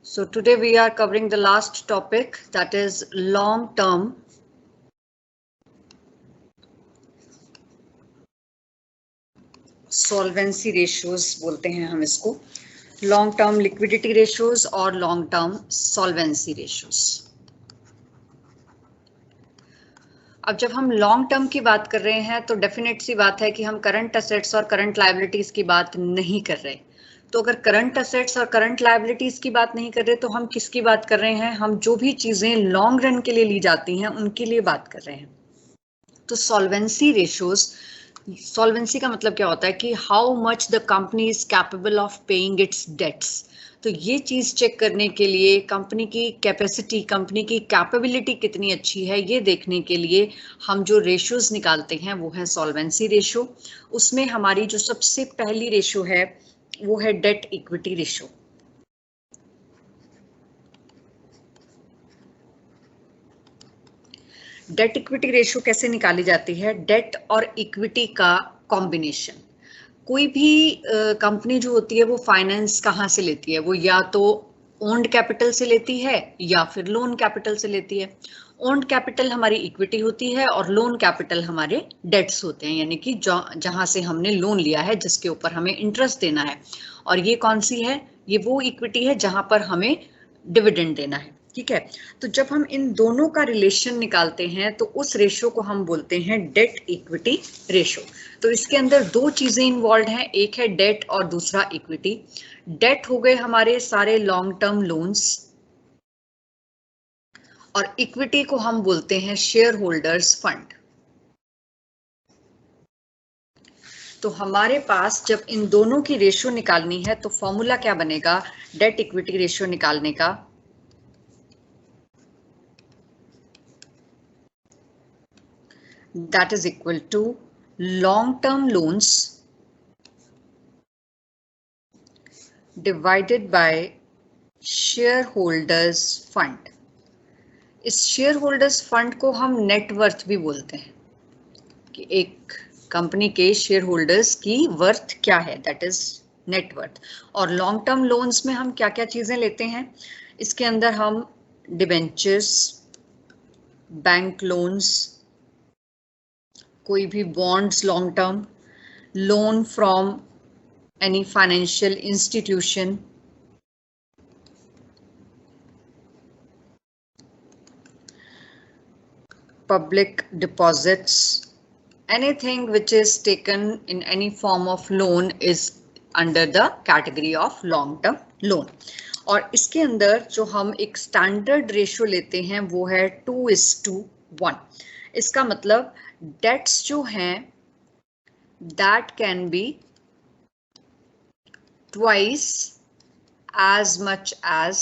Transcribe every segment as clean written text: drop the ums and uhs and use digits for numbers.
So today we are covering the last topic, that is long-term solvency ratios बोलते हैं हम इसको, long-term liquidity ratios और long-term solvency ratios। अब जब हम लॉन्ग टर्म की बात कर रहे हैं तो डेफिनेट सी बात है कि हम करंट असेट्स और करंट लायबिलिटीज की बात नहीं कर रहे। तो अगर करंट असेट्स और करंट लायबिलिटीज की बात नहीं कर रहे तो हम किसकी बात कर रहे हैं? हम जो भी चीजें लॉन्ग रन के लिए ली जाती हैं उनके लिए बात कर रहे हैं। तो सॉल्वेंसी रेशियोज, सॉल्वेंसी का मतलब क्या होता है कि how much the company is capable of paying its debts. तो ये चीज चेक करने के लिए कंपनी की कैपेसिटी, कंपनी की कैपेबिलिटी कितनी अच्छी है, ये देखने के लिए हम जो रेशियोज निकालते हैं वो है सॉल्वेंसी रेशियो। उसमें हमारी जो सबसे पहली रेशियो है वो है debt equity ratio. Debt equity ratio कैसे निकाली जाती है? डेट और इक्विटी का कॉम्बिनेशन। कोई भी कंपनी जो होती है वो फाइनेंस कहाँ से लेती है? वो या तो ओन्ड कैपिटल से लेती है या फिर लोन कैपिटल से लेती है। ओन्ड कैपिटल हमारी इक्विटी होती है और लोन कैपिटल हमारे डेट्स होते हैं, यानी कि जहां से हमने लोन लिया है जिसके ऊपर हमें इंटरेस्ट देना है। और ये कौन सी है? ये वो इक्विटी है जहां पर हमें डिविडेंड देना है। ठीक है, तो जब हम इन दोनों का रिलेशन निकालते हैं तो उस रेशियो को हम बोलते हैं डेट इक्विटी रेशियो। तो इसके अंदर दो चीजें इन्वॉल्व हैं, एक है डेट और दूसरा इक्विटी। डेट हो गए हमारे सारे लॉन्ग टर्म लोन्स और इक्विटी को हम बोलते हैं शेयर होल्डर्स फंड। तो हमारे पास जब इन दोनों की रेशियो निकालनी है तो फॉर्मूला क्या बनेगा डेट इक्विटी रेशियो निकालने का? That is equal to long-term loans divided by shareholders fund। इस शेयर होल्डर्स फंड को हम नेटवर्थ भी बोलते हैं कि एक कंपनी के शेयर होल्डर्स की वर्थ क्या है, दैट इज नेटवर्थ। और लॉन्ग टर्म लोन्स में हम क्या क्या चीजें लेते हैं? इसके अंदर हम डिबेंचर्स, बैंक लोन्स, कोई भी bonds long term, loan from any financial institution, public deposits, anything which is taken in any form of loan is under the category of long term loan। और इसके अंदर जो हम एक स्टैंडर्ड रेशियो लेते हैं वो है 2:1। इसका मतलब डेट्स जो हैं that can be twice as much as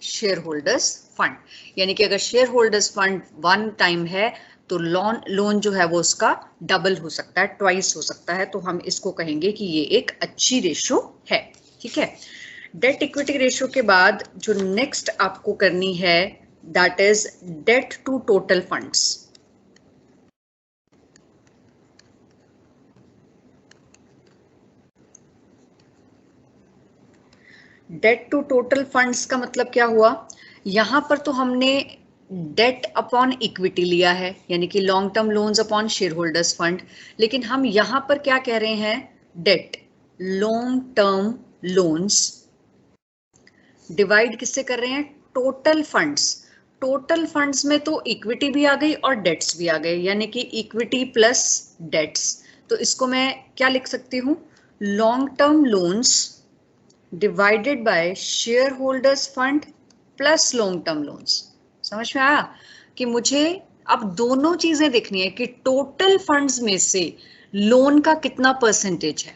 share holders fund. यानी कि अगर शेयर होल्डर्स फंड 1 टाइम है तो लोन जो है वो उसका डबल हो सकता है, ट्वाइस हो सकता है। तो हम इसको कहेंगे कि ये एक अच्छी रेशियो है। ठीक है, डेट इक्विटी रेशियो के बाद जो नेक्स्ट आपको करनी है that is debt to total funds. Debt to total funds का मतलब क्या हुआ? यहां पर तो हमने डेट अपॉन इक्विटी लिया है, यानी कि long term loans upon share holders fund. लेकिन हम यहां पर क्या कह रहे हैं? Debt long term loans divide किससे कर रहे हैं? Total funds. टोटल फंड्स में तो इक्विटी भी आ गई और डेट्स भी आ गए, यानी कि इक्विटी प्लस डेट्स। तो इसको मैं क्या लिख सकती हूँ? Long term loans divided by share holders fund plus long term loans. समझ में आया कि मुझे अब दोनों चीजें देखनी है कि टोटल फंड्स में से लोन का कितना परसेंटेज है।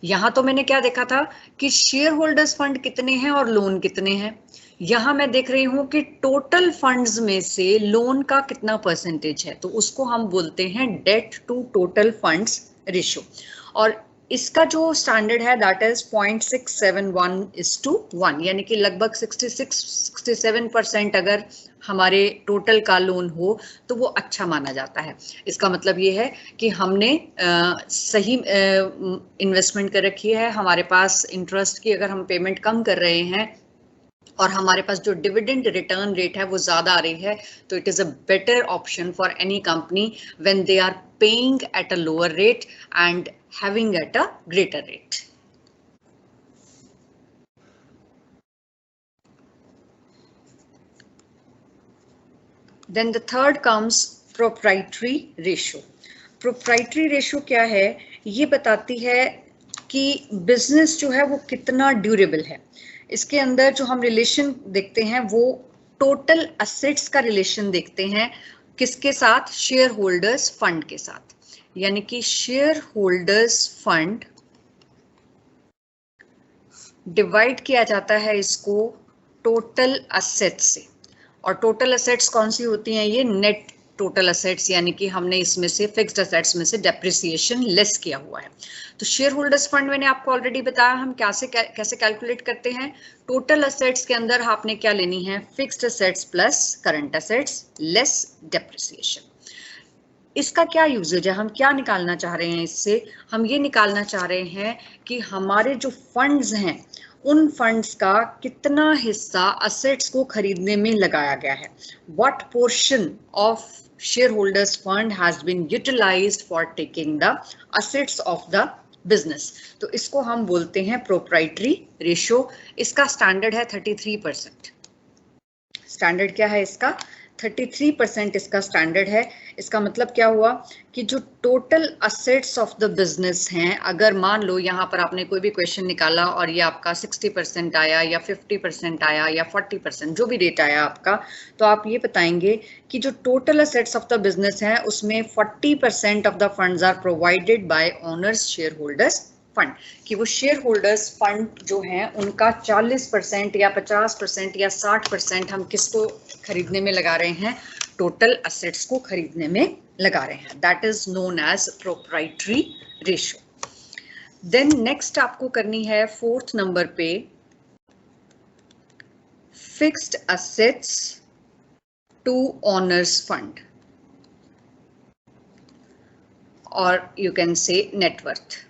यहां तो मैंने क्या देखा था कि शेयर होल्डर्स फंड कितने हैं और लोन कितने हैं। यहां मैं देख रही हूं कि टोटल फंड्स में से लोन का कितना परसेंटेज है, तो उसको हम बोलते हैं debt to total funds ratio. और इसका जो स्टैंडर्ड है दैट इज 0.71:1, यानी कि लगभग 66-67% अगर हमारे टोटल का लोन हो तो वो अच्छा माना जाता है। इसका मतलब ये है कि हमने सही इन्वेस्टमेंट कर रखी है, हमारे पास इंटरेस्ट की अगर हम पेमेंट कम कर रहे हैं और हमारे पास जो डिविडेंड रिटर्न रेट है वो ज्यादा आ रही है, तो it is a better option for any company when they are paying at a lower rate and having at a greater rate. Then the third comes proprietary ratio. Proprietary ratio क्या है? ये बताती है कि बिजनेस जो है वो कितना ड्यूरेबल है. इसके अंदर जो हम रिलेशन देखते हैं वो टोटल असेट्स का रिलेशन देखते हैं. किसके साथ? शेयर होल्डर्स फंड के साथ. यानी कि शेयर होल्डर्स फंड डिवाइड किया जाता है इसको टोटल असेट्स से. और टोटल असेट्स कौन सी होती हैं? ये नेट टोटल असेट्स, यानी कि हमने इसमें से फिक्स्ड असेट्स में से डेप्रिसिएशन लेस किया हुआ है. तो शेयर होल्डर्स फंड मैंने आपको ऑलरेडी बताया हम कैसे कैलकुलेट करते हैं. टोटल असेट्स के अंदर आपने क्या लेनी है? Fixed assets plus current assets less depreciation. इसका क्या यूजेज है? हम क्या निकालना चाह रहे हैं इससे? हम ये निकालना चाह रहे हैं कि हमारे जो फंड्स हैं उन फंड्स का कितना हिस्सा असेट्स को खरीदने में लगाया गया है. What portion of share holders fund has been utilized for taking the assets of the business. तो इसको हम बोलते हैं प्रोप्राइटरी रेशियो. इसका स्टैंडर्ड है 33%. स्टैंडर्ड क्या है इसका? 33% इसका स्टैंडर्ड है. इसका मतलब क्या हुआ कि जो total assets of the business हैं, अगर मान लो यहाँ पर आपने कोई भी क्वेश्चन निकाला और ये आपका 60% आया या 50% आया या 40%, जो भी रेट आया आपका, तो आप ये बताएंगे कि जो total assets of the business हैं उसमें 40% of the funds are provided by owners share holders fund. कि वो शेयर होल्डर्स फंड जो हैं उनका 40% या 50% या 60% हम किसको खरीदने में लगा रहे हैं? टोटल असेट्स को खरीदने में लगा रहे हैं. That is known as proprietary ratio. Then next आपको करनी है 4th नंबर पे fixed assets to owners fund, और यू कैन से नेटवर्थ.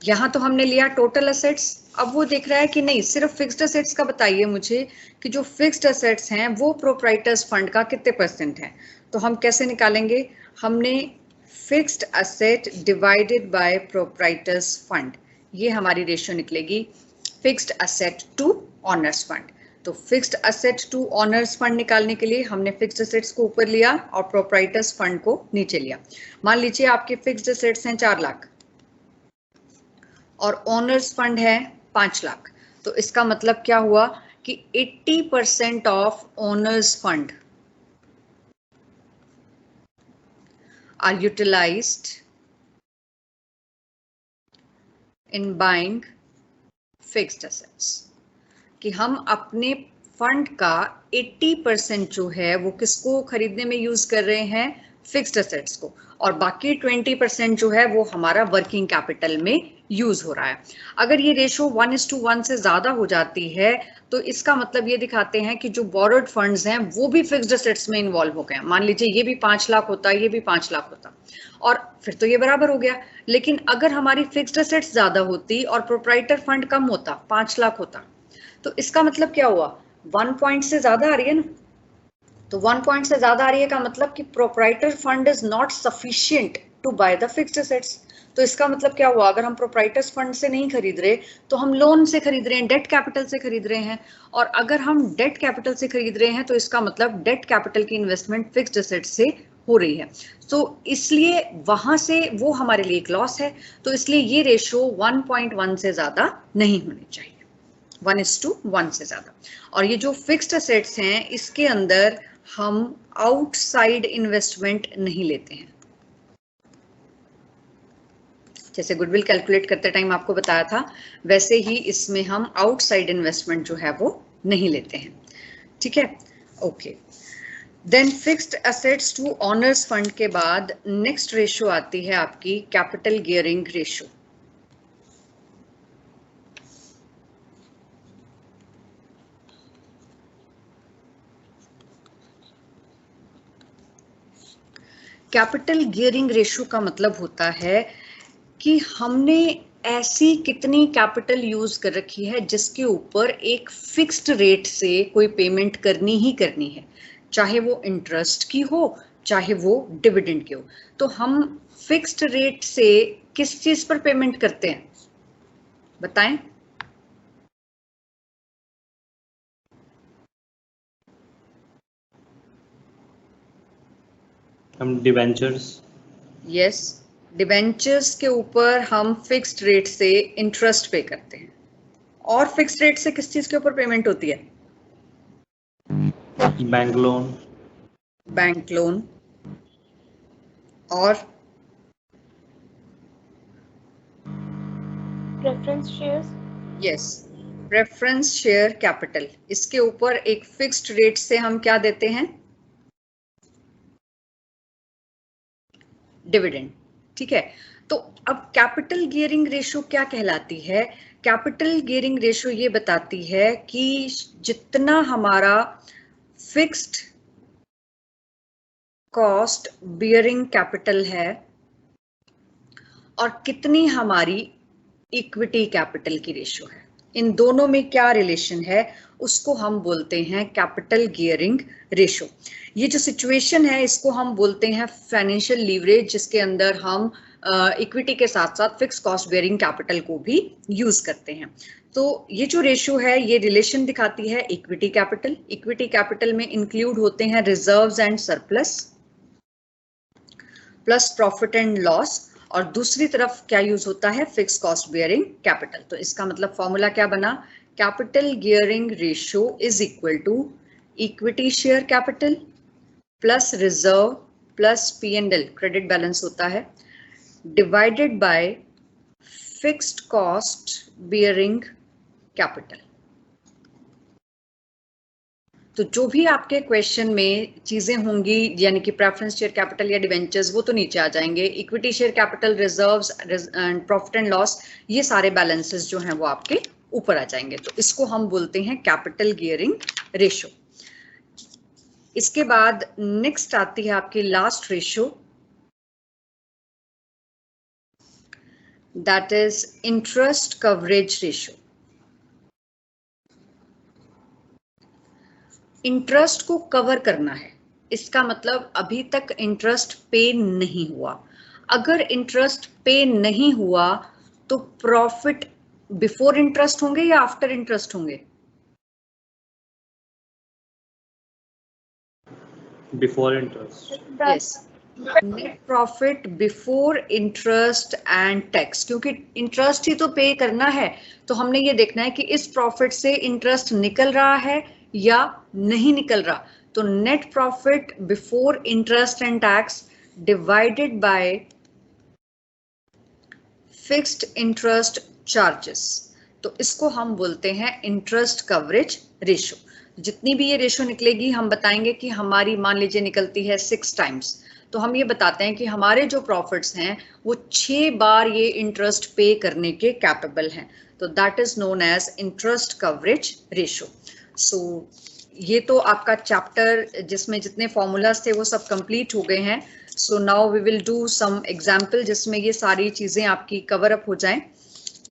यहां तो हमने लिया टोटल असेट्स. अब वो देख रहा है कि नहीं, सिर्फ फिक्स्ड असेट्स का बताइए मुझे कि जो फिक्स्ड असेट्स हैं वो प्रोप्राइटर्स फंड का कितने परसेंट है. तो हम कैसे निकालेंगे? हमने fixed asset divided by proprietors fund, ये हमारी रेशियो निकलेगी fixed asset to owners fund. तो fixed asset to owners fund निकालने के लिए हमने फिक्स्ड असेट्स को ऊपर लिया और प्रोप्राइटर्स फंड को नीचे लिया. मान लीजिए आपके फिक्स्ड असेट्स हैं 4 लाख और ओनर्स फंड है 5 लाख. तो इसका मतलब क्या हुआ कि 80% of owners fund are utilized in buying fixed assets. कि हम अपने फंड का 80% जो है वो किसको खरीदने में यूज कर रहे हैं? फिक्स्ड असेट्स को. और बाकी 20% जो है वो हमारा वर्किंग कैपिटल में यूज हो रहा है. अगर ये रेशो 1:1 से ज्यादा हो जाती है तो इसका मतलब ये दिखाते हैं कि जो बोरोड फंड्स हैं वो भी फिक्स्ड असेट्स में इन्वॉल्व हो गए. मान लीजिए ये भी 5 लाख होता, ये भी 5 लाख होता, और फिर तो ये बराबर हो गया. लेकिन अगर हमारी फिक्स्ड असेट्स ज्यादा होती और प्रोप्राइटर फंड कम होता, 5 लाख होता, तो इसका मतलब क्या हुआ? 1 पॉइंट से ज्यादा आ रही है ना. तो 1 पॉइंट से ज्यादा आ रही है का मतलब कि proprietor fund is not sufficient to buy the fixed assets. तो इसका मतलब क्या हुआ? अगर हम प्रोप्राइटर्स फंड से नहीं खरीद रहे तो हम लोन से खरीद रहे हैं, डेट कैपिटल से खरीद रहे हैं. और अगर हम डेट कैपिटल से खरीद रहे हैं तो इसका मतलब डेट कैपिटल की इन्वेस्टमेंट फिक्स्ड असेट से हो रही है. तो इसलिए वहां से वो हमारे लिए एक लॉस है. तो इसलिए ये रेशो 1.1 से ज्यादा नहीं होनी चाहिए, 1:1 से ज्यादा. और ये जो फिक्स्ड असेट्स हैं इसके अंदर हम आउटसाइड इन्वेस्टमेंट नहीं लेते हैं. जैसे गुडविल कैलकुलेट करते टाइम आपको बताया था, वैसे ही इसमें हम आउटसाइड इन्वेस्टमेंट जो है वो नहीं लेते हैं. ठीक है, okay. Then fixed assets to owners fund के बाद नेक्स्ट रेशियो आती है आपकी capital gearing ratio. Capital gearing ratio का मतलब होता है कि हमने ऐसी कितनी कैपिटल यूज कर रखी है जिसके ऊपर एक फिक्स्ड रेट से कोई पेमेंट करनी ही करनी है, चाहे वो इंटरेस्ट की हो चाहे वो डिविडेंड की हो। तो हम फिक्स्ड रेट से किस चीज पर पेमेंट करते हैं, बताएं? हम डिबेंचर्स। यस, डिबेंचर्स के ऊपर हम फिक्स्ड रेट से इंटरेस्ट पे करते हैं। और फिक्स्ड रेट से किस चीज के ऊपर पेमेंट होती है? Bank loan. Bank loan. और preference shares. Yes, preference share capital, इसके ऊपर एक फिक्स्ड रेट से हम क्या देते हैं? डिविडेंड। ठीक है, तो अब कैपिटल गियरिंग रेशो क्या कहलाती है? कैपिटल गियरिंग रेशो ये बताती है कि जितना हमारा फिक्स्ड कॉस्ट बियरिंग कैपिटल है और कितनी हमारी इक्विटी कैपिटल की रेशो है, इन दोनों में क्या रिलेशन है, उसको हम बोलते हैं कैपिटल गियरिंग रेशो। ये जो सिचुएशन है इसको हम बोलते हैं फाइनेंशियल लीवरेज, जिसके अंदर हम इक्विटी के साथ साथ फिक्स कॉस्ट बियरिंग कैपिटल को भी यूज करते हैं। तो ये जो रेशो है ये रिलेशन दिखाती है इक्विटी कैपिटल। इक्विटी कैपिटल में इंक्लूड होते हैं reserves and surplus plus profit and loss, और दूसरी तरफ क्या यूज होता है? Fix cost bearing capital. तो इसका मतलब फॉर्मूला क्या बना? Capital gearing ratio is equal to equity share capital plus reserve plus P&L credit balance होता है, divided by fixed cost bearing capital. तो जो भी आपके क्वेश्चन में चीजें होंगी, यानी कि प्रेफरेंस शेयर कैपिटल या डिवेंचर्स, वो तो नीचे आ जाएंगे। Equity share capital, reserves and profit and loss, ये सारे बैलेंसेस जो हैं वो आपके ऊपर आ जाएंगे। तो इसको हम बोलते हैं कैपिटल गियरिंग रेशो। इसके बाद नेक्स्ट आती है आपकी last ratio, that is interest coverage ratio. Interest को कवर करना है, इसका मतलब अभी तक इंटरेस्ट पे नहीं हुआ। अगर इंटरेस्ट पे नहीं हुआ तो प्रॉफिट बिफोर इंटरेस्ट होंगे या आफ्टर इंटरेस्ट होंगे? Before interest. Yes, net profit before interest and tax, क्योंकि इंटरेस्ट ही तो पे करना है। तो हमने ये देखना है कि इस प्रॉफिट से इंटरेस्ट निकल रहा है या नहीं निकल रहा। तो net profit before interest and tax divided by fixed interest charges, तो इसको हम बोलते हैं इंटरेस्ट कवरेज रेशो। जितनी भी ये रेशो निकलेगी हम बताएंगे कि हमारी, मान लीजिए निकलती है 6 टाइम्स, तो हम ये बताते हैं कि हमारे जो प्रॉफिट्स हैं वो 6 बार ये इंटरेस्ट पे करने के कैपेबल हैं। तो that is known as interest coverage ratio. So ये तो आपका चैप्टर जिसमें जितने फॉर्मूलाज थे वो सब कंप्लीट हो गए हैं। So now we will do some example जिसमें ये सारी चीजें आपकी कवर अप हो जाएं।